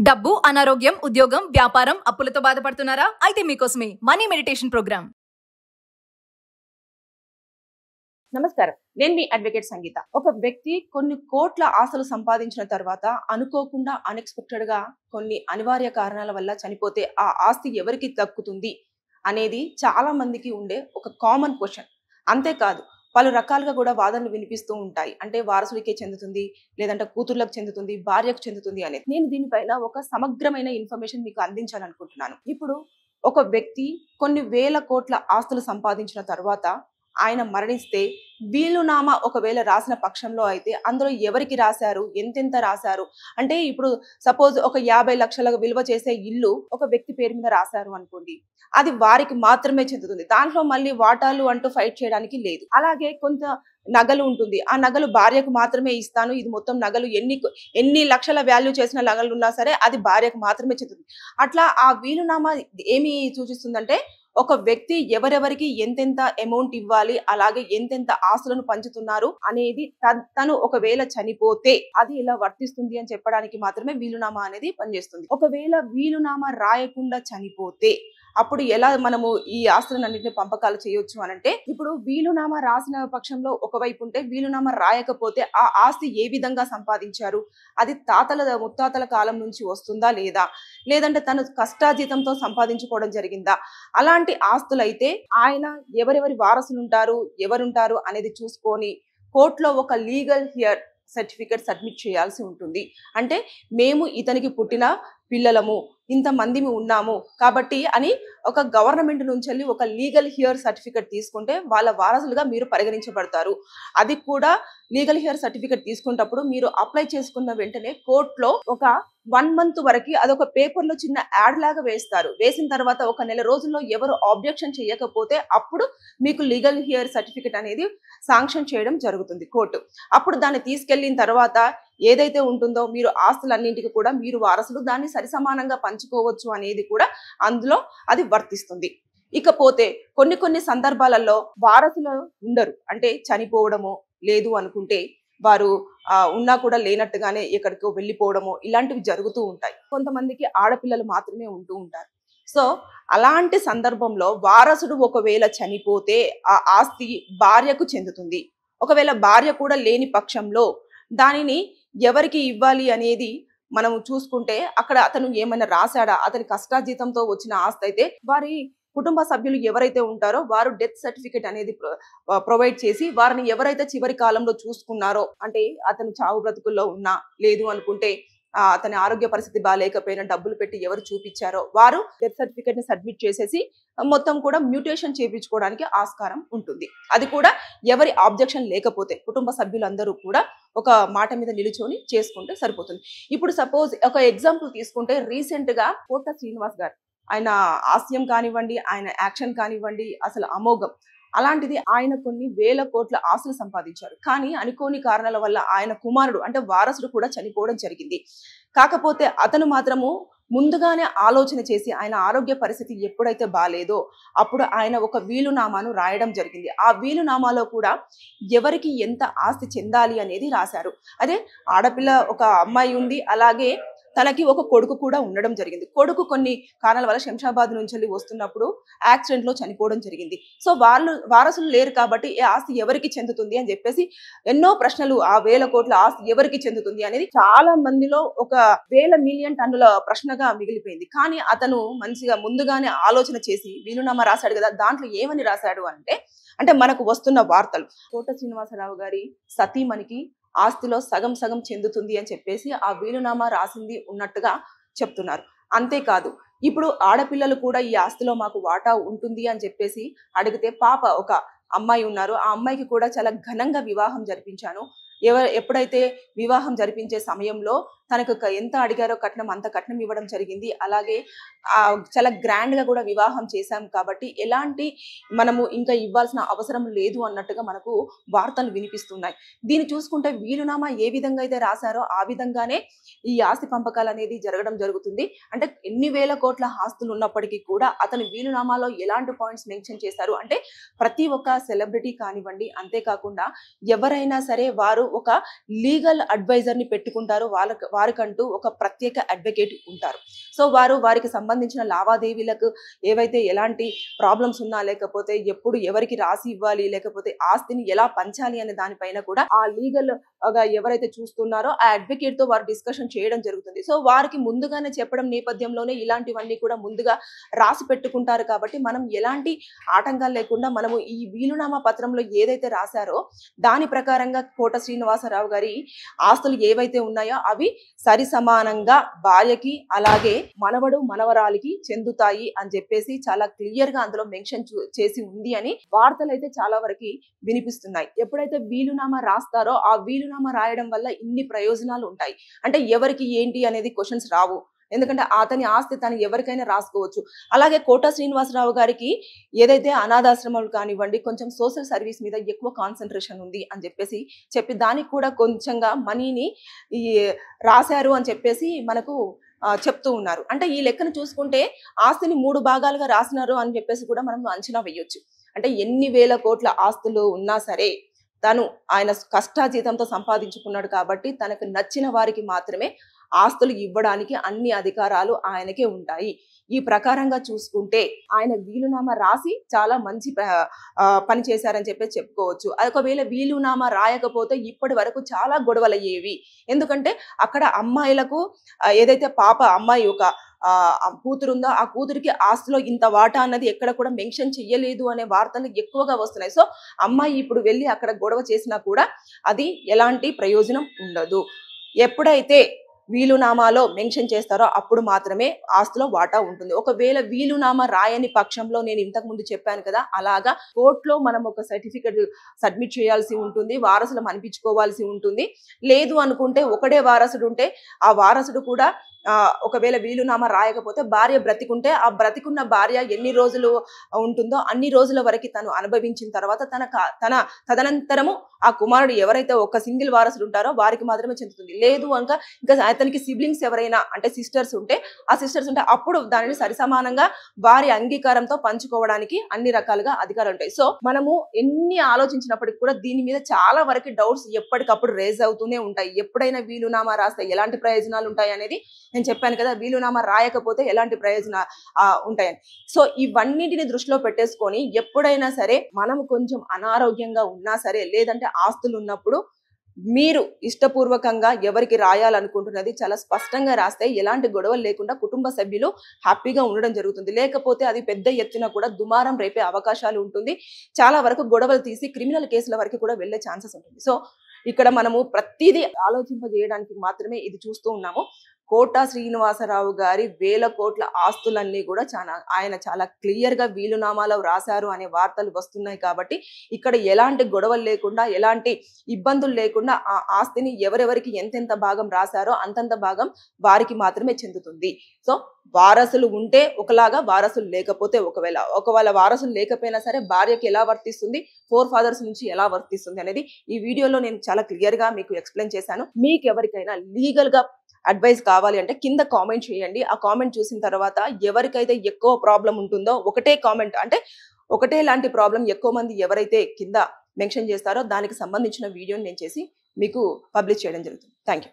డబ్బు, అనారోగ్యం, ఉద్యోగం, వ్యాపారం, అప్పులతో బాధపడుతున్నారా? అయితే మీకోసమే మనీ మెడిటేషన్ ప్రోగ్రామ్. నమస్కారం, నేను మీ అడ్వకేట్ సంగీత. ఒక వ్యక్తి కొన్ని కోట్ల ఆస్తులు సంపాదించిన తర్వాత అనుకోకుండా అన్ఎక్స్పెక్టెడ్ గా కొన్ని అనివార్య కారణాల వల్ల చనిపోతే ఆ ఆస్తి ఎవరికి దక్కుతుంది అనేది చాలా మందికి ఉండే ఒక కామన్ క్వశ్చన్. అంతేకాదు, పలు రకాలుగా కూడా వాదనలు వినిపిస్తూ ఉంటాయి. అంటే వారసుడికే చెందుతుంది, లేదంటే కూతుర్లకు చెందుతుంది, భార్యకు చెందుతుంది అనేది. నేను దీనిపైన ఒక సమగ్రమైన ఇన్ఫర్మేషన్ మీకు అందించాలనుకుంటున్నాను. ఇప్పుడు ఒక వ్యక్తి కొన్ని వేల కోట్ల ఆస్తులు సంపాదించిన తర్వాత ఆయన మరణిస్తే వీలునామా ఒకవేళ రాసిన పక్షంలో అయితే అందులో ఎవరికి రాశారు, ఎంతెంత రాశారు, అంటే ఇప్పుడు సపోజ్ ఒక 50 లక్షల విలువ చేసే ఇల్లు ఒక వ్యక్తి పేరు మీద రాశారు అనుకోండి, అది వారికి మాత్రమే చెందుతుంది. దాంట్లో మళ్ళీ వాటాలు అంటూ ఫైట్ చేయడానికి లేదు. అలాగే కొంత నగలు ఉంటుంది, ఆ నగలు భార్యకు మాత్రమే ఇస్తాను, ఇది మొత్తం నగలు ఎన్ని లక్షల వాల్యూ చేసిన నగలు ఉన్నా సరే అది భార్యకు మాత్రమే చెందుతుంది. అట్లా ఆ వీలునామా ఏమి సూచిస్తుందంటే ఒక వ్యక్తి ఎవరెవరికి ఎంతెంత అమౌంట్ ఇవ్వాలి, అలాగే ఎంతెంత ఆస్తులను పంచుతున్నారు అనేది తను ఒకవేళ చనిపోతే అది ఇలా వర్తిస్తుంది అని చెప్పడానికి మాత్రమే వీలునామా అనేది పనిచేస్తుంది. ఒకవేళ వీలునామా రాయకుండా చనిపోతే అప్పుడు ఎలా మనము ఈ ఆస్తులన్నింటినీ పంపకాలు చేయొచ్చు అనంటే, ఇప్పుడు వీలునామా రాసిన పక్షంలో ఒకవైపు ఉంటే, వీలునామా రాయకపోతే ఆ ఆస్తి ఏ విధంగా సంపాదించారు, అది ముత్తాతల కాలం నుంచి వస్తుందా లేదా, లేదంటే తను కష్టాజీతంతో సంపాదించుకోవడం జరిగిందా, అలాంటి ఆస్తులైతే ఆయన ఎవరెవరి వారసులు ఉంటారు, ఎవరుంటారు అనేది చూసుకొని కోర్టులో ఒక లీగల్ హియర్ సర్టిఫికేట్ సబ్మిట్ చేయాల్సి ఉంటుంది. అంటే మేము ఇతనికి పుట్టిన పిల్లలము, ఇంతమంది ఉన్నాము కాబట్టి అని ఒక గవర్నమెంట్ నుంచి ఒక లీగల్ హియర్ సర్టిఫికేట్ తీసుకుంటే వాళ్ళ వారసులుగా మీరు పరిగణించబడతారు. అది కూడా లీగల్ హియర్ సర్టిఫికేట్ తీసుకున్నప్పుడు మీరు అప్లై చేసుకున్న వెంటనే కోర్టులో ఒక 1 month వరకు అదొక పేపర్లో చిన్న యాడ్ లాగా వేస్తారు. వేసిన తర్వాత ఒక నెల రోజుల్లో ఎవరు ఆబ్జెక్షన్ చేయకపోతే అప్పుడు మీకు లీగల్ హియర్ సర్టిఫికేట్ అనేది శాంక్షన్ చేయడం జరుగుతుంది కోర్టు. అప్పుడు దాన్ని తీసుకెళ్లిన తర్వాత ఏదైతే ఉంటుందో మీరు ఆస్తులన్నింటికి కూడా మీరు వారసులు దాన్ని సరిసమానంగా పంచుకోవచ్చు అనేది కూడా అందులో అది వర్తిస్తుంది. ఇకపోతే కొన్ని సందర్భాలలో వారసులు ఉండరు, అంటే చనిపోవడమో లేదు అనుకుంటే వారు ఉన్నా కూడా లేనట్టుగానే ఎక్కడికో వెళ్ళిపోవడమో ఇలాంటివి జరుగుతూ ఉంటాయి. కొంతమందికి ఆడపిల్లలు మాత్రమే ఉంటూ ఉంటారు. సో అలాంటి సందర్భంలో వారసుడు ఒకవేళ చనిపోతే ఆ ఆస్తి భార్యకు చెందుతుంది. ఒకవేళ భార్య కూడా లేని పక్షంలో దానిని ఎవరికి ఇవ్వాలి అనేది మనం చూసుకుంటే అక్కడ అతను ఏమైనా రాశాడా, అతని కష్టాజీతంతో వచ్చిన ఆస్తి అయితే వారి కుటుంబ సభ్యులు ఎవరైతే ఉంటారో వారు డెత్ సర్టిఫికేట్ అనేది ప్రొవైడ్ చేసి వారిని ఎవరైతే చివరి కాలంలో చూసుకున్నారో, అంటే అతను చావు బ్రతుకుల్లో ఉన్నా లేదు అనుకుంటే అతని ఆరోగ్య పరిస్థితి బాగాలేకపోయినా డబ్బులు పెట్టి ఎవరు చూపించారో వారు డెత్ సర్టిఫికేట్ ని సబ్మిట్ చేసేసి మొత్తం కూడా మ్యూటేషన్ చేయించుకోవడానికి ఆస్కారం ఉంటుంది. అది కూడా ఎవరి ఆబ్జెక్షన్ లేకపోతే కుటుంబ సభ్యులందరూ కూడా ఒక మాట మీద నిలుచొని చేసుకుంటే సరిపోతుంది. ఇప్పుడు సపోజ్ ఒక ఎగ్జాంపుల్ తీసుకుంటే రీసెంట్ గా కోట శ్రీనివాస్ గారు, ఆయన హాస్యం కానివ్వండి, ఆయన యాక్షన్ కానివ్వండి అసలు అమోఘం. అలాంటిది ఆయన కొన్ని వేల కోట్ల ఆస్తులు సంపాదించారు. కానీ అనుకోని కారణాల వల్ల ఆయన కుమారుడు అంటే వారసుడు కూడా చనిపోవడం జరిగింది. కాకపోతే అతను మాత్రము ముందుగానే ఆలోచన చేసి ఆయన ఆరోగ్య పరిస్థితి ఎప్పుడైతే బాలేదో అప్పుడు ఆయన ఒక వీలునామాను రాయడం జరిగింది. ఆ వీలునామాలో కూడా ఎవరికి ఎంత ఆస్తి చెందాలి అనేది రాశారు. అదే ఆడపిల్ల ఒక అమ్మాయి ఉంది, అలాగే తనకి ఒక కొడుకు కూడా ఉండడం జరిగింది. కొడుకు కొన్ని కారణాల వల్ల శంషాబాద్ నుంచి వస్తున్నప్పుడు యాక్సిడెంట్ లో చనిపోవడం జరిగింది. సో వారసులు లేరు కాబట్టి ఈ ఆస్తి ఎవరికి చెందుతుంది అని చెప్పేసి ఎన్నో ప్రశ్నలు, ఆ వేల కోట్ల ఆస్తి ఎవరికి చెందుతుంది అనేది చాలా మందిలో ఒక వేల మిలియన్ టన్నుల ప్రశ్నగా మిగిలిపోయింది. కానీ అతను మంచిగా ముందుగానే ఆలోచన చేసి వీలునామా రాశాడు కదా, దాంట్లో ఏమని రాశాడు అంటే మనకు వస్తున్న వార్తలు కోట శ్రీనివాసరావు గారి సతీమణికి ఆస్తిలో సగం చెందుతుంది అని చెప్పేసి ఆ వీలునామా రాసింది ఉన్నట్టుగా చెప్తున్నారు. అంతేకాదు, ఇప్పుడు ఆడపిల్లలు కూడా ఈ ఆస్తిలో మాకు వాటా ఉంటుంది అని చెప్పేసి అడిగితే పాప ఒక అమ్మాయి ఉన్నారు, ఆ అమ్మాయికి కూడా చాలా ఘనంగా వివాహం జరిపించాను. ఎప్పుడైతే వివాహం జరిపించే సమయంలో తనకు ఎంత అడిగారో కట్నం అంత కట్నం ఇవ్వడం జరిగింది. అలాగే చాలా గ్రాండ్ గా కూడా వివాహం చేశాం కాబట్టి ఎలాంటి మనము ఇంకా ఇవ్వాల్సిన అవసరం లేదు అన్నట్టుగా మనకు వార్తలు వినిపిస్తున్నాయి. దీన్ని చూసుకుంటే వీలునామా ఏ విధంగా అయితే రాశారో ఆ విధంగానే ఈ ఆస్తి పంపకాలు అనేది జరగడం జరుగుతుంది. అంటే ఎన్ని వేల కోట్ల ఆస్తులు ఉన్నప్పటికీ కూడా అతని వీలునామాలో ఎలాంటి పాయింట్స్ మెన్షన్ చేశారు అంటే ప్రతి ఒక్క సెలబ్రిటీ కానివ్వండి, అంతేకాకుండా ఎవరైనా సరే వారు ఒక లీగల్ అడ్వైజర్ ని పెట్టుకుంటారు. వారికంటూ ఒక ప్రత్యేక అడ్వకేట్ ఉంటారు. సో వారికి సంబంధించిన లావాదేవీలకు ఏవైతే ఎలాంటి ప్రాబ్లమ్స్ ఉన్నా, లేకపోతే ఎప్పుడు ఎవరికి రాసి ఇవ్వాలి, లేకపోతే ఆస్తిని ఎలా పంచాలి అనే దానిపైన కూడా ఆ లీగల్ గా ఎవరైతే చూస్తున్నారో ఆ అడ్వకేట్ తో వారు డిస్కషన్ చేయడం జరుగుతుంది. సో వారికి ముందుగానే చెప్పడం నేపథ్యంలోనే ఇలాంటివన్నీ కూడా ముందుగా రాసి పెట్టుకుంటారు. కాబట్టి మనం ఎలాంటి ఆటంకాలు లేకుండా మనము ఈ వీలునామా పత్రంలో ఏదైతే రాశారో దాని ప్రకారంగా కోట శ్రీనివాసరావు గారి ఆస్తులు ఏవైతే ఉన్నాయో అవి సరి సమానంగా భార్యకి అలాగే మనవడు మనవరాలికి చెందుతాయి అని చెప్పేసి చాలా క్లియర్ గా అందులో మెన్షన్ చేసి ఉంది అని వార్తలు అయితే చాలా వరకు వినిపిస్తున్నాయి. ఎప్పుడైతే వీలునామా రాస్తారో ఆ వీలునామా రాయడం వల్ల ఇన్ని ప్రయోజనాలు ఉంటాయి. అంటే ఎవరికి ఏంటి అనేది క్వశ్చన్స్ రావు. ఎందుకంటే అతని ఆస్తి తను ఎవరికైనా రాసుకోవచ్చు. అలాగే కోట శ్రీనివాసరావు గారికి ఏదైతే అనాథాశ్రమాలు కానివ్వండి, కొంచెం సోషల్ సర్వీస్ మీద ఎక్కువ కాన్సన్ట్రేషన్ ఉంది అని చెప్పి దానికి కూడా కొంచెంగా మనీని ఈ రాశారు అని చెప్పేసి మనకు చెప్తూ ఉన్నారు. అంటే ఈ లెక్కను చూసుకుంటే ఆస్తిని 3 భాగాలుగా రాసినారు అని చెప్పేసి కూడా మనం అంచనా వేయొచ్చు. అంటే ఎన్ని వేల కోట్ల ఆస్తులు ఉన్నా సరే ఆయన కష్టాజీతంతో సంపాదించుకున్నాడు కాబట్టి తనకు నచ్చిన వారికి మాత్రమే ఆస్తులు ఇవ్వడానికి అన్ని అధికారాలు ఆయనకే ఉంటాయి. ఈ ప్రకారంగా చూసుకుంటే ఆయన వీలునామా రాసి చాలా మంచి పని చేశారని చెప్పేసి చెప్పుకోవచ్చు. ఒకవేళ వీలునామా రాయకపోతే ఇప్పటి వరకు చాలా గొడవలు అయ్యేవి. ఎందుకంటే అక్కడ అమ్మాయిలకు ఏదైతే అమ్మాయి ఒక కూతురుందో ఆ కూతురికి ఆస్తిలో ఇంత వాటా అన్నది ఎక్కడ కూడా మెన్షన్ చెయ్యలేదు అనే వార్తలు ఎక్కువగా వస్తున్నాయి. సో అమ్మాయి ఇప్పుడు వెళ్ళి అక్కడ గొడవ చేసినా కూడా అది ఎలాంటి ప్రయోజనం ఉండదు. ఎప్పుడైతే వీలునామాలో మెన్షన్ చేస్తారో అప్పుడు మాత్రమే ఆస్తిలో వాటా ఉంటుంది. ఒకవేళ వీలునామా రాయని పక్షంలో నేను ఇంతకు ముందు చెప్పాను కదా, అలాగా కోర్టులో మనం ఒక సర్టిఫికెట్ సబ్మిట్ చేయాల్సి ఉంటుంది, వారసులు అనిపించుకోవాల్సి ఉంటుంది. లేదు అనుకుంటే ఒకడే వారసుడు ఉంటే ఆ వారసుడు కూడా ఒకవేళ వీలునామా రాయకపోతే భార్య బ్రతికుంటే ఆ బ్రతికున్న భార్య ఎన్ని రోజులు ఉంటుందో అన్ని రోజుల వరకు తను అనుభవించిన తర్వాత తన తదనంతరము ఆ కుమారుడు ఎవరైతే ఒక సింగిల్ వారసుడు ఉంటారో వారికి మాత్రమే చెందుతుంది. లేదు ఇంకా అతనికి సిబ్లింగ్స్ ఎవరైనా అంటే సిస్టర్స్ ఉంటే అప్పుడు దానిని సరిసమానంగా వారి అంగీకారంతో పంచుకోవడానికి అన్ని రకాలుగా అధికారాలు ఉంటాయి. సో మనము ఎన్ని ఆలోచించినప్పటికీ కూడా దీని మీద చాలా వరకు డౌట్స్ ఎప్పటికప్పుడు రేజ్ అవుతూనే ఉంటాయి. ఎప్పుడైనా వీలునామా రాస్తే ఎలాంటి ప్రయోజనాలు ఉంటాయి అనేది నేను చెప్పాను కదా, వీలునామా రాయకపోతే ఎలాంటి ప్రయోజనాలు ఉంటాయని. సో ఇవన్నిటిని దృష్టిలో పెట్టేసుకొని ఎప్పుడైనా సరే మనం కొంచెం అనారోగ్యంగా ఉన్నా సరే, లేదంటే ఆస్తులు ఉన్నప్పుడు మీరు ఇష్టపూర్వకంగా ఎవరికి రాయాలనుకుంటున్నది చాలా స్పష్టంగా రాస్తే ఎలాంటి గొడవలు లేకుండా కుటుంబ సభ్యులు హ్యాపీగా ఉండడం జరుగుతుంది. లేకపోతే అది పెద్ద ఎత్తున కూడా దుమారం రేపే అవకాశాలు ఉంటుంది. చాలా వరకు గొడవలు తీసి క్రిమినల్ కేసుల వరకు కూడా వెళ్ళే ఛాన్సెస్ ఉంటుంది. సో ఇక్కడ మనము ప్రతిదీ ఆలోచింపజేయడానికి మాత్రమే ఇది చూస్తూ ఉన్నాము. కోట శ్రీనివాసరావు గారి వేల కోట్ల ఆస్తులన్నీ కూడా ఆయన చాలా క్లియర్ గా వీలునామాలో రాశారు అనే వార్తలు వస్తున్నాయి. కాబట్టి ఇక్కడ ఎలాంటి గొడవలు లేకుండా, ఎలాంటి ఇబ్బందులు లేకుండా ఆ ఆస్తిని ఎవరెవరికి ఎంతెంత భాగం రాశారో అంతంత భాగం వారికి మాత్రమే చెందుతుంది. సో వారసులు ఉంటే ఒకలాగా, వారసులు లేకపోతే ఒకవేళ వారసులు లేకపోయినా సరే భార్యకి ఎలా వర్తిస్తుంది, 4 ఫాదర్స్ నుంచి ఎలా వర్తిస్తుంది అనేది ఈ వీడియోలో నేను చాలా క్లియర్ గా మీకు ఎక్స్ప్లెయిన్ చేశాను. మీకు ఎవరికైనా లీగల్ గా అడ్వైస్ కావాలి అంటే కింద కామెంట్ చేయండి. ఆ కామెంట్ చూసిన తర్వాత ఎవరికైతే ఎక్కువ ప్రాబ్లం ఉంటుందో ఒకటే లాంటి ప్రాబ్లం ఎక్కువ మంది ఎవరైతే కింద మెన్షన్ చేస్తారో దానికి సంబంధించిన వీడియోని నేను చేసి మీకు పబ్లిష్ చేయడం జరుగుతుంది. Thank you.